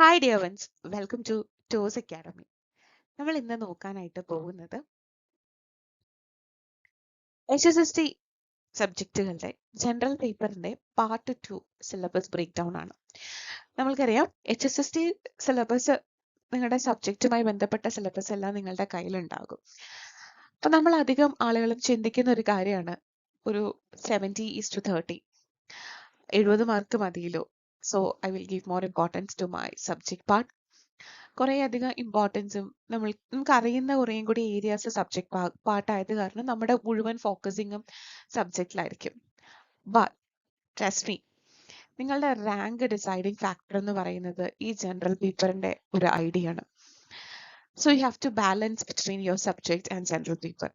Hi dear ones, welcome to Toss academy. നമ്മൾ ഇന്ന് നോക്കാനായിട്ട് പോകുന്നത് HSST സബ്ജക്റ്റുകളുടെ ജനറൽ പേപ്പറിന്റെ പാർട്ട് 2 സിലബസ് ബ്രേക്ക് ഡൗൺ ആണ്. നമ്മൾക്കറിയാം HSST സിലബസ്, നിങ്ങളുടെ സബ്ജക്റ്റുമായി ബന്ധപ്പെട്ട സിലബസ് എല്ലാം നിങ്ങളുടെ കയ്യിലുണ്ടാകും. അപ്പൊ നമ്മൾ അധികം ആളുകളും ചിന്തിക്കുന്ന ഒരു കാര്യമാണ്, ഒരു 70:30, 70 മാർക്ക് മതിയല്ലോ, so I will give more importance to my subject part. കുറേ അധികം ഇമ്പോർട്ടൻസും നമുക്ക് അറിയുന്ന കുറേയും കൂടി ഏരിയാസ് സബ്ജക്ട് പാർട്ടായത് കാരണം നമ്മുടെ മുഴുവൻ ഫോക്കസിങ്ങും സബ്ജക്റ്റിലായിരിക്കും. ബട്ട് ട്രസ്റ്റ് മീ, നിങ്ങളുടെ റാങ്ക് ഡിസൈഡിങ് ഫാക്ടർ എന്ന് പറയുന്നത് ഈ ജനറൽ പേപ്പറിന്റെ ഒരു ഐഡിയ ആണ്. So you have to balance between your subject and general paper.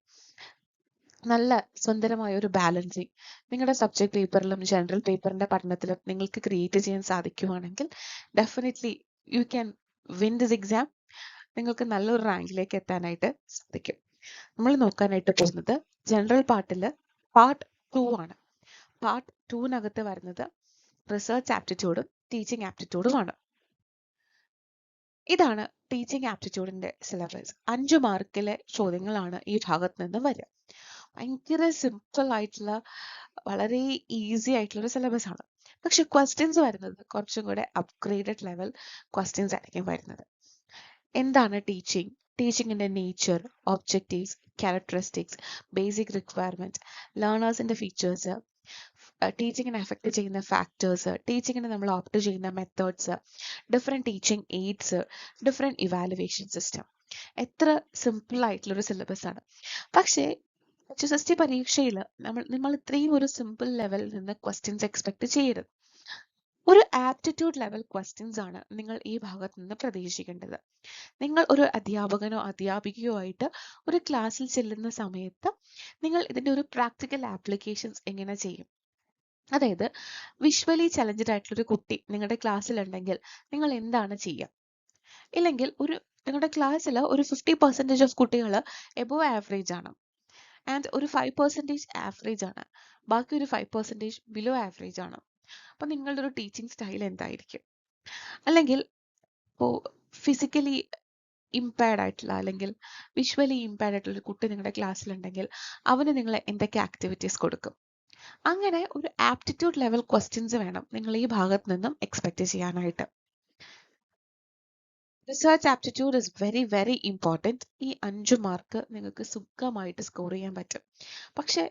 നല്ല സുന്ദരമായ ഒരു ബാലൻസിങ് നിങ്ങളുടെ സബ്ജക്ട് പേപ്പറിലും ജനറൽ പേപ്പറിന്റെ പഠനത്തിലും നിങ്ങൾക്ക് ക്രിയേറ്റ് ചെയ്യാൻ സാധിക്കുവാണെങ്കിൽ definitely you can win this exam. നിങ്ങൾക്ക് നല്ലൊരു റാങ്കിലേക്ക് എത്താനായിട്ട് സാധിക്കും. നമ്മൾ നോക്കാനായിട്ട് പോകുന്നത് ജനറൽ പാർട്ടില് പാർട്ട് 2 ആണ്. പാർട്ട് 2-നകത്ത് വരുന്നത് റിസർച്ച് ആപ്റ്റിറ്റ്യൂഡും ടീച്ചിങ് ആപ്റ്റിറ്റ്യൂഡുമാണ്. ഇതാണ് ടീച്ചിങ് ആപ്റ്റിറ്റ്യൂഡിന്റെ സിലബസ്. 5 മാർക്കിലെ ചോദ്യങ്ങളാണ് ഈ ഭാഗത്ത് നിന്ന് വരിക. ഭയങ്കര സിമ്പിൾ ആയിട്ടുള്ള, വളരെ ഈസി ആയിട്ടുള്ള ഒരു സിലബസ് ആണ്. പക്ഷെ ക്വസ്റ്റ്യൻസ് വരുന്നത് കുറച്ചും കൂടെ അപ്ഗ്രേഡഡ് ലെവൽ ക്വസ്റ്റ്യൻസ് ആയിരിക്കും വരുന്നത്. എന്താണ് ടീച്ചിങ്, ടീച്ചിങ്ങിന്റെ nature, objectives, characteristics, basic requirement, ലേണേഴ്സിന്റെ ഫീച്ചേഴ്സ്, ടീച്ചിങ്ങിനെ എഫക്ട് ചെയ്യുന്ന ഫാക്ടേഴ്സ്, ടീച്ചിങ്ങിന് നമ്മൾ ഓപ്റ്റ് ചെയ്യുന്ന methods, different teaching aids, different evaluation system. എത്ര സിമ്പിൾ ആയിട്ടുള്ള ഒരു സിലബസ് ആണ്. പക്ഷേ HSST പരീക്ഷയിൽ നമ്മൾ ഇത്രയും ഒരു സിമ്പിൾ ലെവലിൽ നിന്ന് ക്വസ്റ്റ്യൻസ് എക്സ്പെക്ട് ചെയ്യരുത്. ഒരു ആപ്റ്റിറ്റ്യൂഡ് ലെവൽ ക്വസ്റ്റ്യൻസ് ആണ് നിങ്ങൾ ഈ ഭാഗത്ത് നിന്ന് പ്രതീക്ഷിക്കേണ്ടത്. നിങ്ങൾ ഒരു അധ്യാപകനോ അധ്യാപികയോ ആയിട്ട് ഒരു ക്ലാസ്സിൽ ചെല്ലുന്ന സമയത്ത് നിങ്ങൾ ഇതിന്റെ ഒരു പ്രാക്ടിക്കൽ ആപ്ലിക്കേഷൻസ് എങ്ങനെ ചെയ്യും? അതായത് വിഷ്വലി ചലഞ്ചഡ് ആയിട്ടുള്ള ഒരു കുട്ടി നിങ്ങളുടെ ക്ലാസ്സിലുണ്ടെങ്കിൽ നിങ്ങൾ എന്താണ് ചെയ്യുക? ഇല്ലെങ്കിൽ നിങ്ങളുടെ ക്ലാസ്സിൽ ഒരു 50% ഓഫ് കുട്ടികൾ എബോവ് ആവറേജ് ആണ് ആൻഡ് ഒരു 5% ആവറേജ് ആണ്, ബാക്കി ഒരു 5% ബിലോ ആവറേജ് ആണ്. അപ്പൊ നിങ്ങളുടെ ഒരു ടീച്ചിങ് സ്റ്റൈൽ എന്തായിരിക്കും? അല്ലെങ്കിൽ ഇപ്പോൾ ഫിസിക്കലി ഇമ്പയർഡ് ആയിട്ടുള്ള അല്ലെങ്കിൽ വിഷ്വലി ഇമ്പയർഡ് ആയിട്ടുള്ള ഒരു കുട്ടി നിങ്ങളുടെ ക്ലാസ്സിലുണ്ടെങ്കിൽ അവന് നിങ്ങൾ എന്തൊക്കെ ആക്ടിവിറ്റീസ് കൊടുക്കും? അങ്ങനെ ഒരു ആപ്റ്റിറ്റ്യൂഡ് ലെവൽ ക്വസ്റ്റ്യൻസ് വേണം നിങ്ങൾ ഈ ഭാഗത്ത് നിന്നും എക്സ്പെക്ട് ചെയ്യാനായിട്ട്. Research aptitude is very very important. ഈ 5 മാർക്ക് നിങ്ങൾക്ക് സുഖമായിട്ട് സ്കോർ ചെയ്യാൻ പറ്റും. പക്ഷെ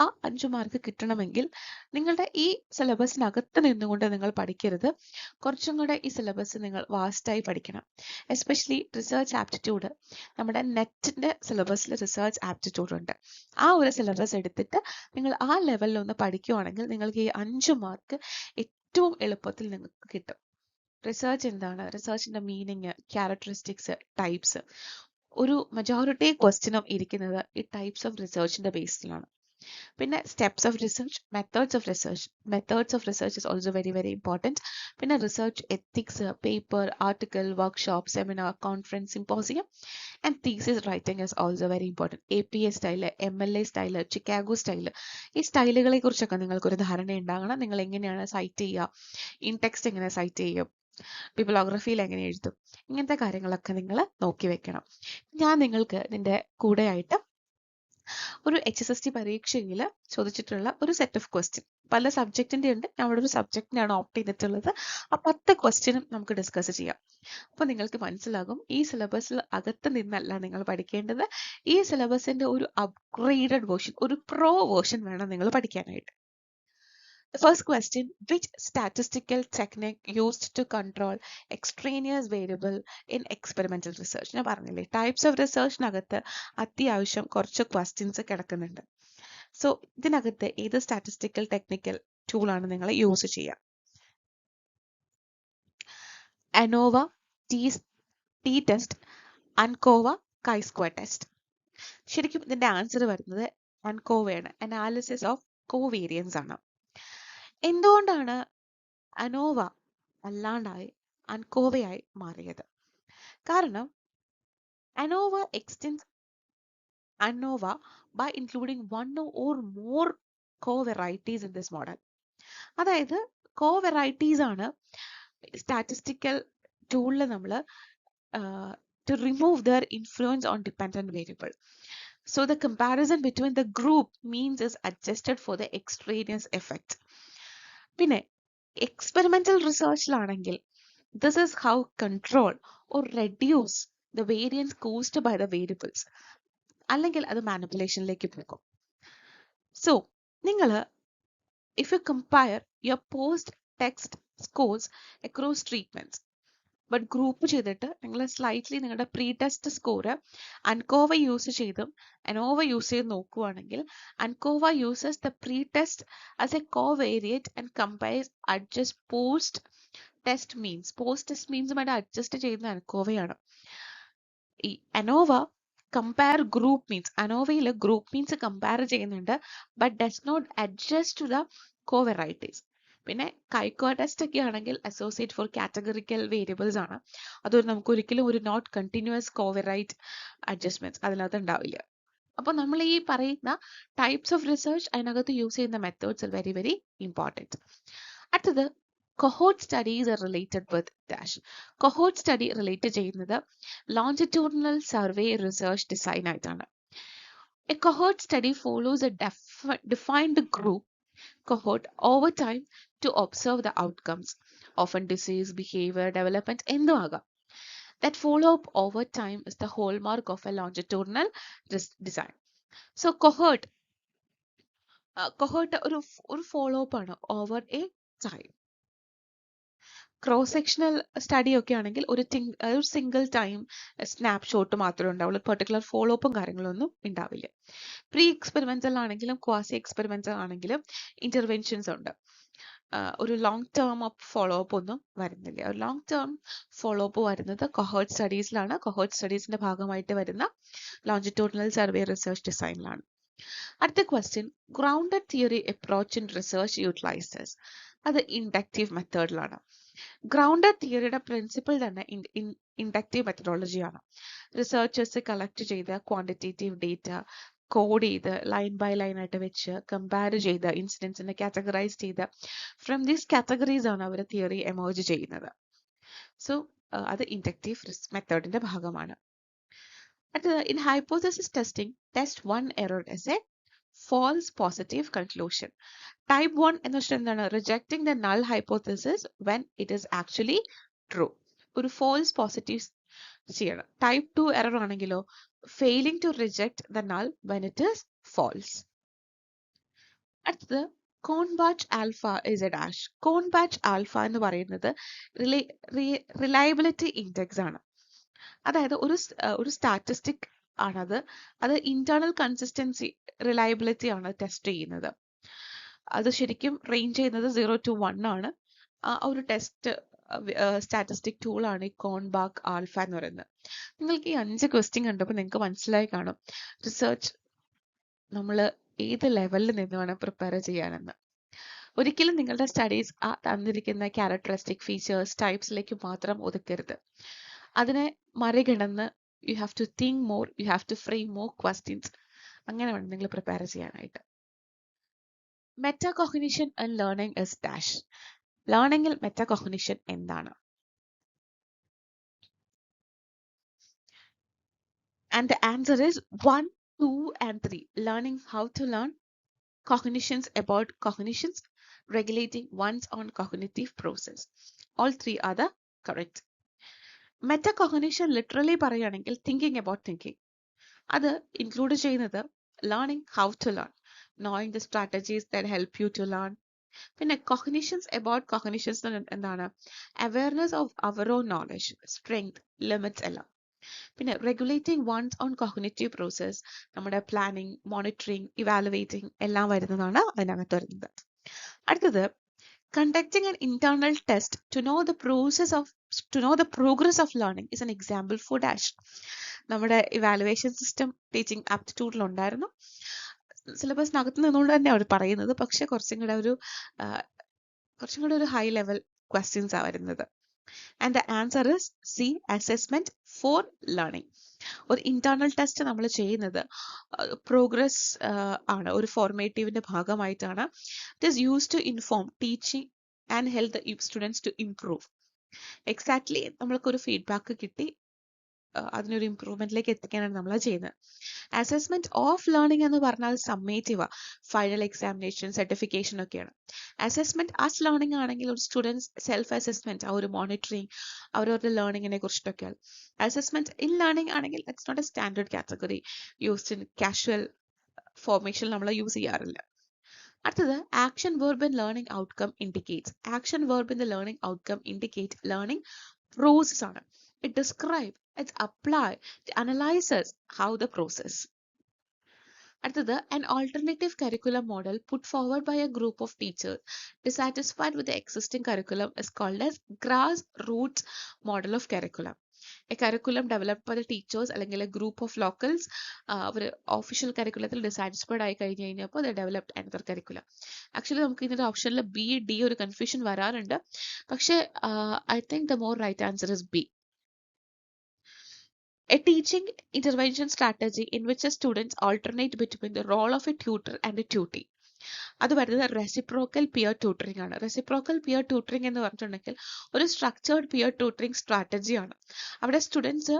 ആ 5 മാർക്ക് കിട്ടണമെങ്കിൽ നിങ്ങളുടെ ഈ സിലബസിനകത്ത് നിന്നുകൊണ്ട് നിങ്ങൾ പഠിക്കരുത്. കുറച്ചും കൂടെ ഈ സിലബസ് നിങ്ങൾ വാസ്റ്റായി പഠിക്കണം. എസ്പെഷ്യലി റിസർച്ച് ആപ്റ്റിറ്റ്യൂഡ്, നമ്മുടെ നെറ്റിന്റെ സിലബസിൽ റിസർച്ച് ആപ്റ്റിറ്റ്യൂഡ് ഉണ്ട്. ആ ഒരു സിലബസ് എടുത്തിട്ട് നിങ്ങൾ ആ ലെവലിൽ ഒന്ന് പഠിക്കുവാണെങ്കിൽ നിങ്ങൾക്ക് ഈ 5 മാർക്ക് ഏറ്റവും എളുപ്പത്തിൽ നിങ്ങൾക്ക് കിട്ടും. റിസർച്ച് എന്താണ്, റിസർച്ചിന്റെ മീനിങ്, ക്യാരക്ടറിസ്റ്റിക്സ്, ടൈപ്സ്, ഒരു മജോറിറ്റി ക്വസ്റ്റ്യനും ഇരിക്കുന്നത് ഈ ടൈപ്സ് ഓഫ് റിസർച്ചിന്റെ ബേസിലാണ്. പിന്നെ steps of research, methods of research is also very very important. പിന്നെ research ethics, paper, article, workshop, seminar, conference, symposium and thesis writing is also very important. APA style, MLA style, Chicago style, ഈ സ്റ്റൈലുകളെ കുറിച്ചൊക്കെ നിങ്ങൾക്കൊരു ധാരണ ഉണ്ടാകണം. നിങ്ങൾ എങ്ങനെയാണ് site ചെയ്യുക, ഇൻ ടെക്സ്റ്റ് എങ്ങനെ സൈറ്റ് ചെയ്യും, ബിബ്ലോഗ്രഫിയിൽ എങ്ങനെ എഴുതും, ഇങ്ങനത്തെ കാര്യങ്ങളൊക്കെ നിങ്ങൾ നോക്കി വെക്കണം. ഞാൻ നിങ്ങൾക്ക് ഇതിൻ്റെ കൂടെയായിട്ട് ഒരു HSST പരീക്ഷയിൽ ചോദിച്ചിട്ടുള്ള ഒരു സെറ്റ് ഓഫ് ക്വസ്റ്റ്യൻ, പല സബ്ജക്റ്റിന്റെ ഉണ്ട്, ഞാൻ അവിടെ ഒരു സബ്ജക്റ്റിനാണ് ഓപ്റ്റ് ചെയ്തിട്ടുള്ളത്. ആ 10 ക്വസ്റ്റ്യനും നമുക്ക് ഡിസ്കസ് ചെയ്യാം. അപ്പോൾ നിങ്ങൾക്ക് മനസ്സിലാകും ഈ സിലബസിൽ അകത്ത് നിന്നല്ല നിങ്ങൾ പഠിക്കേണ്ടത്. ഈ സിലബസിന്റെ ഒരു അപ്ഗ്രേഡഡ് വേർഷൻ, ഒരു പ്രോ വേർഷൻ വേണം നിങ്ങൾ പഠിക്കാനായിട്ട്. The first question, which statistical technique used to control extraneous variable in experimental research? ഞാൻ പറഞ്ഞില്ലേ, ടൈപ്സ് ഓഫ് റിസർച്ചിനകത്ത് അത്യാവശ്യം കുറച്ച് ക്വസ്റ്റ്യൻസ് കിടക്കുന്നുണ്ട്. സോ ഇതിനകത്ത് ഏത് സ്റ്റാറ്റിസ്റ്റിക്കൽ ടെക്നിക്കൽ ടൂളാണ് നിങ്ങൾ യൂസ് ചെയ്യുക? ANOVA, t test, ANCOVA, chi square test. ശരിക്കും ഇതിന്റെ ആൻസർ വരുന്നത് അൻകോവയാണ്. അനാലിസിസ് ഓഫ് കോവേരിയൻസ് ആണ്. എന്തുകൊണ്ടാണ് അനോവ അല്ലാണ്ടായി അൻകോവയായി മാറിയത്? കാരണം ANOVA extends ANOVA by including one or more co-varieties in this model. അതായത് co-varieties ആണ് സ്റ്റാറ്റിസ്റ്റിക്കൽ ടൂളിൽ നമ്മൾ to remove their influence on dependent variable. So the comparison between the group means is adjusted for the extraneous effect. പിന്നെ experimental researchലാണെങ്കിൽ this is how control or reduce the variance caused by the variables. അല്ലെങ്കിൽ അത് മാനിപ്പുലേഷനിലേക്ക് പോകും. So നിങ്ങൾ if you compare your post text scores across treatments but group ചെയ്തിട്ട് നിങ്ങൾ slightly നിങ്ങളുടെ pre test score ANCOVA use ചെയ്തും ANOVA use ചെയ്ത് നോക്കുവാണെങ്കിൽ ANCOVA uses the pre test as a covariate and compares adjust post test മീൻസുമായിട്ട് adjust ചെയ്യുന്ന അൻകോവയാണ്. ഈ അനോവ കമ്പയർ ഗ്രൂപ്പ് മീൻസ്, അനോവയിൽ ഗ്രൂപ്പ് മീൻസ് കമ്പയർ ചെയ്യുന്നുണ്ട് but does not adjust to the covariates. പിന്നെ കൈക്കോ ടെസ്റ്റ് ഒക്കെ ആണെങ്കിൽ അസോസിയേറ്റ് ഫോർ കാറ്റഗറിക്കൽ വേരിയബിൾസ് ആണ്. അതൊരു നമുക്ക് ഒരിക്കലും ഒരു നോട്ട് കണ്ടിന്യൂസ് കോവറൈറ്റ് അഡ്ജസ്റ്റ്മെന്റ്സ് അതിനകത്ത് ഉണ്ടാവില്ല. അപ്പോൾ നമ്മൾ ഈ പറയുന്ന ടൈപ്സ് ഓഫ് റിസർച്ച് അതിനകത്ത് യൂസ് ചെയ്യുന്ന മെത്തേഡ്സ് വെരി വെരി ഇമ്പോർട്ടൻറ്റ്. അടുത്തത് cohort studies are related with dash. cohort study relate ചെയ്യുന്നത് longitudinal survey research design ആയിട്ടാണ്. A cohort study follows a defined group cohort over time to observe the outcomes, often disease, behavior, development എന്തും ആകാം. That follow-up over time is the hallmark of a longitudinal design. So cohort ഒരു follow-up ആണ് over a time. Cross sectional study ഒക്കെ ആണെങ്കിൽ ഒരു single time snapshot മാത്രമേ ഉണ്ടാവുള്ളൂ, particular follow അപ്പും കാര്യങ്ങളൊന്നും ഉണ്ടാവില്ല. പ്രീ എക്സ്പെരിമെന്റൽ ആണെങ്കിലും ക്വാസി എക്സ്പെരിമെന്റൽ ആണെങ്കിലും ഇന്റർവെൻഷൻസ് ഉണ്ട്. ഒരു ലോങ് ടേം ഫോളോ അപ്പ് ഒന്നും വരുന്നില്ല. ഒരു ലോങ് ടേം ഫോളോ അപ്പ് വരുന്നത് കൊഹോർട്ട് സ്റ്റഡീസിലാണ്. കൊഹോർട്ട് സ്റ്റഡീസിന്റെ ഭാഗമായിട്ട് വരുന്ന ലോഞ്ചിറ്റ്യൂഡിനൽ സർവേ റിസർച്ച് ഡിസൈനിലാണ്. അടുത്ത question, grounded theory approach in research utilises. അത് ഇൻഡക്റ്റീവ് മെത്തേഡിലാണ്. ഗ്രൗണ്ടഡ് തിയറിയുടെ പ്രിൻസിപ്പിൾ തന്നെ ഇൻഡക്റ്റീവ് മെത്തഡോളജിയാണ്. റിസർച്ചേഴ്സ് കളക്ട് ചെയ്ത ക്വാണ്ടിറ്റേറ്റീവ് ഡേറ്റ കോഡ് ചെയ്ത് ലൈൻ ബൈ ലൈൻ ആയിട്ട് വെച്ച് കമ്പയർ ചെയ്ത് ഇൻസിഡൻസിനെ കാറ്റഗറൈസ് ചെയ്ത് ഫ്രം ദീസ് കാറ്റഗറീസ് ആണ് അവർ തിയറി എമേർജ് ചെയ്യുന്നത്. സോ അത് ഇൻഡക്റ്റീവ് മെത്തേഡിന്റെ ഭാഗമാണ്. അടുത്തത്, in hypothesis testing test one error as a false positive conclusion. Type 1 എന്ന് വെച്ചാൽ എന്താണ്? Rejecting the null hypothesis when it is actually true. ഒരു false positive ചെയ്യണം. Type 2 error ആണെങ്കിലോ failing to reject the null when it is false. അടുത്തത്, Cronbach alpha is a dash. Cronbach alpha എന്ന് പറയുന്നത് reliability index ആണ്. അതായത് ഒരു statistic ആണത്. അത് ഇന്റേണൽ കൺസിസ്റ്റൻസി റിലയബിലിറ്റി ആണ് ടെസ്റ്റ് ചെയ്യുന്നത്. അത് ശരിക്കും റേഞ്ച് ചെയ്യുന്നത് 0 to 1 ആണ്. ഒരു ടെസ്റ്റ് സ്റ്റാറ്റിസ്റ്റിക് ടൂൾ ആണ് ഈ കോൺബാക്ക് ആൽഫ എന്ന് പറയുന്നത്. നിങ്ങൾക്ക് ഈ 5 ക്വസ്റ്റ്യൻ കണ്ടപ്പോൾ നിങ്ങൾക്ക് മനസ്സിലായി കാണും റിസർച്ച് നമ്മൾ ഏത് ലെവലിൽ നിന്ന് വേണം പ്രിപ്പയർ ചെയ്യാനെന്ന്. ഒരിക്കലും നിങ്ങളുടെ സ്റ്റഡീസ് ആ തന്നിരിക്കുന്ന ക്യാരക്ടറിസ്റ്റിക് ഫീച്ചേഴ്സ് ടൈപ്സിലേക്ക് മാത്രം ഒതുക്കരുത്. അതിനെ മറികടന്ന് you have to think more, you have to frame more questions. അങ്ങനെ വേണം നിങ്ങൾ പ്രിപ്പയർ ചെയ്യാനായിട്ട്. Metacognition and learning is dash. ലേണിംഗിൽ മെറ്റാകോഗ്നിഷൻ എന്താണ്? And the answer is 1, 2 and 3. Learning how to learn, cognitions about cognitions, regulating one's own cognitive process. All 3 are the correct. Metacognition literally പറയുകയാണെങ്കിൽ thinking about thinking. അത് include ചെയ്യുന്നത് learning how to learn, knowing the strategies that help you to learn. പിന്നെ cognitions about cognitions എന്താണ്? Awareness of our own knowledge, strength, limits എല്ലാം. പിന്നെ regulating one's own cognitive process, നമ്മുടെ planning, monitoring, evaluating എല്ലാം വരുന്നതാണ് അതിനകത്ത് വരുന്നത്. അടുത്തത്, conducting an internal test to know the progress of learning is an example for dash. നമ്മുടെ ഇവാലുവേഷൻ സിസ്റ്റം ടീച്ചിങ് ആപ്റ്റിറ്റ്യൂഡിൽ ഉണ്ടായിരുന്നു. സിലബസിനകത്ത് നിന്നുകൊണ്ട് തന്നെ അവർ പറയുന്നത്, പക്ഷെ കുറച്ചും കൂടെ ഒരു ഹൈ ലെവൽ ക്വസ്റ്റ്യൻസ് ആ വരുന്നത്. And the answer is C, assessment for learning. ഒരു ഇന്റേണൽ ടെസ്റ്റ് നമ്മൾ ചെയ്യുന്നത് പ്രോഗ്രസ് ആണ്, ഒരു ഫോർമേറ്റീവിന്റെ ഭാഗമായിട്ടാണ്. It is used to inform teaching and help the students to improve. Exactly നമ്മൾക്കൊരു ഫീഡ്ബാക്ക് കിട്ടി അതിനൊരു ഇമ്പ്രൂവ്മെന്റിലേക്ക് എത്തിക്കാനാണ് നമ്മൾ ചെയ്യുന്നത്. അസസ്മെന്റ് ഓഫ് ലേണിംഗ് എന്ന് പറഞ്ഞാൽ സമ്മേറ്റീവ് ഫൈനൽ എക്സാമിനേഷൻ സർട്ടിഫിക്കേഷൻ ഒക്കെയാണ്. അസസ്മെന്റ് ആസ് ലേണിംഗ് ആണെങ്കിൽ ഒരു സ്റ്റുഡൻസ് സെൽഫ് അസസ്മെന്റ്, ആ ഒരു മോണിറ്ററിങ് അവരവരുടെ ലേണിങ്ങിനെ കുറിച്ചിട്ടൊക്കെയാണ്. അസസ്മെന്റ് ഇൻ ലേണിംഗ് ആണെങ്കിൽ it's not a standard category used in casual formation നമ്മൾ യൂസ് ചെയ്യാറില്ല. അടുത്തത് action verb in learning outcome indicates. Action verb in the learning outcome indicate learning process ആണ്. It describe, it apply, it analyses how the process. അടുത്തത് an alternative curriculum model put forward by a group of teachers dissatisfied with the existing curriculum is called as grassroots model of curriculum. A curriculum developed by the teachers അല്ലെങ്കിൽ a group of locals അവർ official കരിക്കുലത്തിൽ dissatisfied ആയി കഴിഞ്ഞ് കഴിഞ്ഞപ്പോൾ they developed another curriculum. Actually നമുക്ക് ഇതിന്റെ ഓപ്ഷനിൽ B D ഒരു കൺഫ്യൂഷൻ വരാറുണ്ട്, പക്ഷേ I think the more right answer is B. A teaching intervention strategy in which the students alternate between the role of a tutor and a tutee. അത് വരുന്നത് reciprocal peer tutoring ആണ്. Reciprocal peer tutoring എന്ന് പറഞ്ഞിട്ടുണ്ടെങ്കിൽ ഒരു structured peer tutoring സ്ട്രാറ്റജിയാണ്. അവിടെ students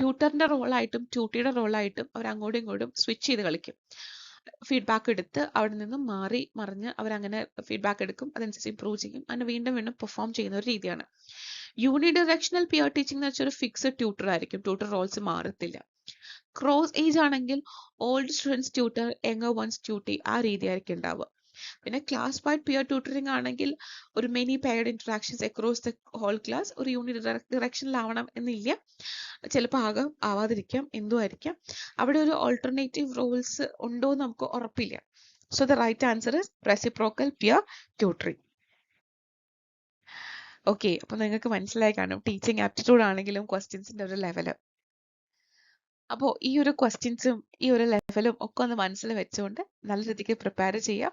ട്യൂട്ടറിന്റെ റോളായിട്ടും ട്യൂട്ടിയുടെ റോളായിട്ടും അവർ അങ്ങോട്ടും ഇങ്ങോട്ടും switch ചെയ്ത് കളിക്കും. ഫീഡ്ബാക്ക് എടുത്ത് അവിടെ നിന്നും മാറി മറിഞ്ഞ് അവരങ്ങനെ ഫീഡ്ബാക്ക് എടുക്കും, അതനുസരിച്ച് ഇംപ്രൂവ് ചെയ്യും, അങ്ങനെ വീണ്ടും വീണ്ടും പെർഫോം ചെയ്യുന്ന ഒരു രീതിയാണ്. യൂണിഡയറക്ഷണൽ പിയർ ടീച്ചിങ് എന്ന് വെച്ചാൽ ഒരു ഫിക്സഡ് ട്യൂട്ടർ ആയിരിക്കും, ട്യൂട്ടർ റോൾസ് മാറത്തില്ല. ക്രോസ് ഏജ് ആണെങ്കിൽ old students tutor, younger ones tutee, ആ രീതിയായിരിക്കും ഉണ്ടാവുക. പിന്നെ ക്ലാസ് വൈഡ് പിയർ ട്യൂട്ടറിംഗ് ആണെങ്കിൽ ഒരു many paired interactions across the whole class, ഒരു യൂണി ഡിറക്ഷനിലാവണം എന്നില്ല, ചിലപ്പോൾ ആവാതിരിക്കാം, എന്തോ ആയിരിക്കാം. അവിടെ ഒരു ഓൾട്ടർനേറ്റീവ് റോൾസ് ഉണ്ടോ എന്ന് നമുക്ക് ഉറപ്പില്ല. So the right answer is reciprocal peer tutoring. Okay, അപ്പൊ നിങ്ങൾക്ക് മനസ്സിലായി കാണും ടീച്ചിങ് ആപ്റ്റിറ്റ്യൂഡ് ആണെങ്കിലും ക്വസ്റ്റ്യൻസിന്റെ ഒരു ലെവല്. അപ്പോൾ ഈ ഒരു ക്വസ്റ്റ്യൻസും ഈ ഒരു ലെവലും ഒക്കെ ഒന്ന് മനസ്സിൽ വെച്ചുകൊണ്ട് നല്ല രീതിക്ക് പ്രിപ്പയർ ചെയ്യാം.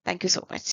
Thank you so much.